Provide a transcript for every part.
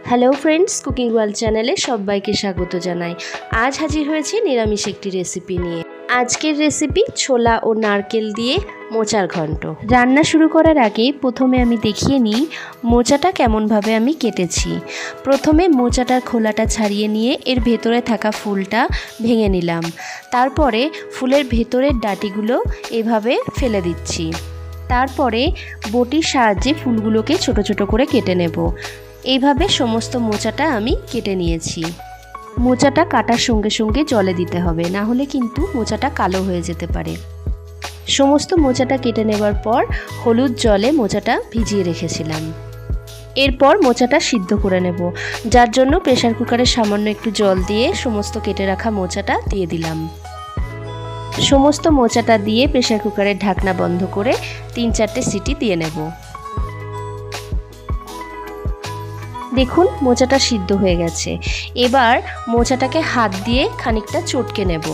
Hello friends, cooking world চ্যানেলে সবাইকে স্বাগত জানাই। আজ হাজির হয়েছি নিরামিষ একটি রেসিপি নিয়ে। আজকের রেসিপি ছোলা ও নারকেল দিয়ে মোচার ঘন্ট। রান্না শুরু করার আগে প্রথমে আমি দেখিয়ে নিই মোচাটা কেমনভাবে আমি কেটেছি। প্রথমে মোচাটার খোলাটা ছাড়িয়ে নিয়ে এর ভেতরে থাকা ফুলটা ভেঙে নিলাম। তারপরে ফুলের ভেতরের ডাঁটিগুলো এভাবে ফেলে দিচ্ছি। তারপরে বটির সাহায্যে ফুলগুলোকে ছোট ছোট করে কেটে নেব। এইভাবে সমস্ত মোচাটা আমি কেটে নিয়েছি। মোচাটা কাটার সঙ্গে সঙ্গে জলে দিতে হবে, না হলে কিন্তু মোচাটা কালো হয়ে যেতে পারে। সমস্ত মোচাটা কেটে নেবার পর হলুদ জলে মোচাটা ভিজিয়ে রেখেছিলাম। এরপর মোচাটা সিদ্ধ করে নেব, যার জন্য প্রেসার কুকারে সামান্য একটু জল দিয়ে সমস্ত কেটে রাখা মোচাটা দিয়ে দিলাম। সমস্ত মোচাটা দিয়ে প্রেসার কুকারের ঢাকনা বন্ধ করে 3-4টে সিটি দিয়ে নেব। দেখুন মোচাটা সিদ্ধ হয়ে গেছে। এবার মোচাটাকে হাত দিয়ে খানিকটা চটকে নেব।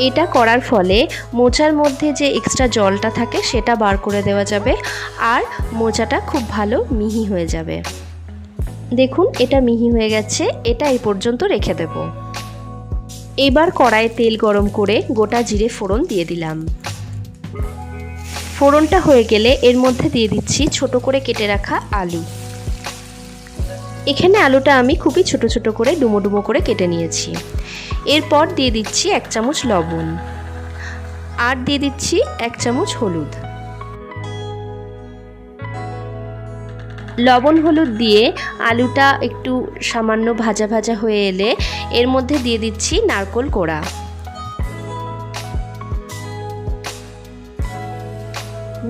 এটা করার ফলে মোচার মধ্যে যে এক্সট্রা জলটা থাকে সেটা বার করে দেওয়া যাবে, আর মোচাটা খুব ভালো মিহি হয়ে যাবে। দেখুন এটা মিহি হয়ে গেছে, এটা এই পর্যন্ত রেখে দেব। এবার কড়াইয়ে তেল গরম করে গোটা জিরে ফোড়ন দিয়ে দিলাম। ফোড়নটা হয়ে গেলে এর মধ্যে দিয়ে দিচ্ছি ছোট করে কেটে রাখা আলু। এখানে আলুটা আমি খুবই ছোট ছোট করে ডুমো ডুমো করে কেটে নিয়েছি। এরপর দিয়ে দিচ্ছি 1 চামচ লবণ, আর দিয়ে দিচ্ছি 1 চামচ হলুদ। লবণ হলুদ দিয়ে আলুটা একটু সামান্য ভাজা ভাজা হয়ে এলে এর মধ্যে দিয়ে দিচ্ছি নারকেল কোড়া।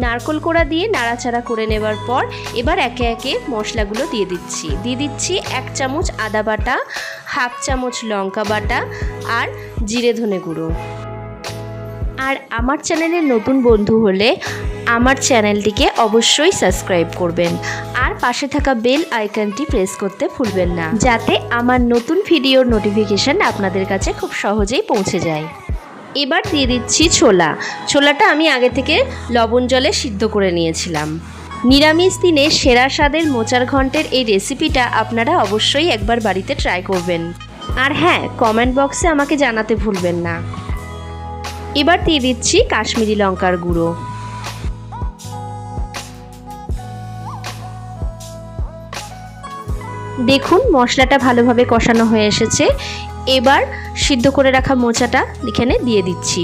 নারকেল কোড়া দিয়ে নাড়াচাড়া করে নেবার পর এবার একে একে মশলাগুলো দিয়ে দিচ্ছি 1 চামচ আদা বাটা, 1/2 চামচ লঙ্কা বাটা, আর জিরে ধনে গুঁড়ো। আর আমার চ্যানেলের নতুন বন্ধু হলে আমার চ্যানেলটিকে অবশ্যই সাবস্ক্রাইব করবেন, আর পাশে থাকা বেল আইকনটি প্রেস করতে ভুলবেন না, যাতে আমার নতুন ভিডিওর নোটিফিকেশন আপনাদের কাছে খুব সহজেই পৌঁছে যায়। এবার দিয়ে দিচ্ছি ছোলাটা আমি আগে থেকে লবণ জলে সিদ্ধ করে নিয়েছিলাম। নিরামিষ দিনে সেরা স্বাদের মোচার ঘন্টের এই রেসিপিটা আপনারা অবশ্যই একবার বাড়িতে ট্রাই করবেন। আর হ্যাঁ, কমেন্ট বক্সে আমাকে জানাতে ভুলবেন না। এবার দিয়ে দিচ্ছি কাশ্মীরি লঙ্কার গুঁড়ো। দেখুন মশলাটা ভালোভাবে কষানো হয়ে এসেছে। এবার সিদ্ধ করে রাখা মোচাটা এখানে দিয়ে দিচ্ছি।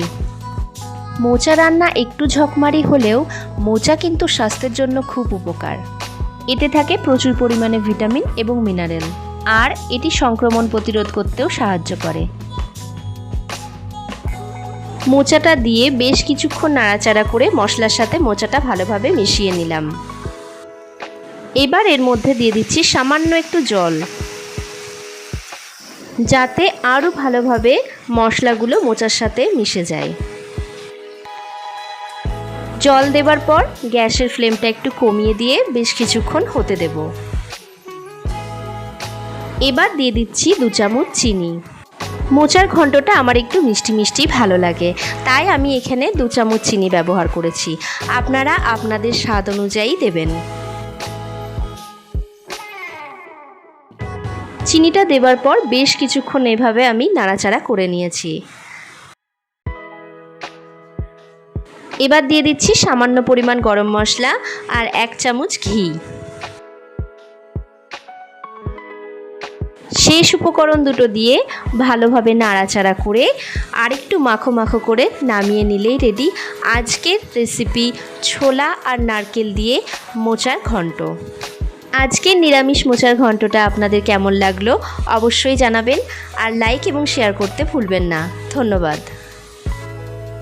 মোচা রান্না একটু ঝকমারি হলেও মোচা কিন্তু স্বাস্থ্যের জন্য খুব উপকার। এতে থাকে প্রচুর পরিমাণে ভিটামিন এবং মিনারেল, আর এটি সংক্রমণ প্রতিরোধ করতেও সাহায্য করে। মোচাটা দিয়ে বেশ কিছুক্ষণ নাড়াচাড়া করে মশলার সাথে মোচাটা ভালোভাবে মিশিয়ে নিলাম। এবার এর মধ্যে দিয়ে দিচ্ছি সামান্য একটু জল, যাতে আরও ভালোভাবে মশলাগুলো মোচার সাথে মিশে যায়। জল দেবার পর গ্যাসের ফ্লেমটা একটু কমিয়ে দিয়ে বেশ কিছুক্ষণ হতে দেব। এবার দিয়ে দিচ্ছি 2 চামচ চিনি। মোচার ঘন্টটা আমার একটু মিষ্টি মিষ্টি ভালো লাগে, তাই আমি এখানে 2 চামচ চিনি ব্যবহার করেছি। আপনারা আপনাদের স্বাদ অনুযায়ী দেবেন। চিনিটা দেবার পর বেশ কিছুক্ষণ এভাবে আমি নাড়াচাড়া করে নিয়েছি। এবার দিয়ে দিচ্ছি সামান্য পরিমাণ গরম মশলা আর 1 চামচ ঘি। শেষ উপকরণ দুটো দিয়ে ভালোভাবে নাড়াচাড়া করে আরেকটু মাখো মাখো করে নামিয়ে নিলেই রেডি আজকের রেসিপি ছোলা আর নারকেল দিয়ে মোচার ঘন্ট। আজকের নিরামিষ মোচার ঘন্টটা আপনাদের কেমন লাগলো অবশ্যই জানাবেন, আর লাইক এবং শেয়ার করতে ভুলবেন না। ধন্যবাদ।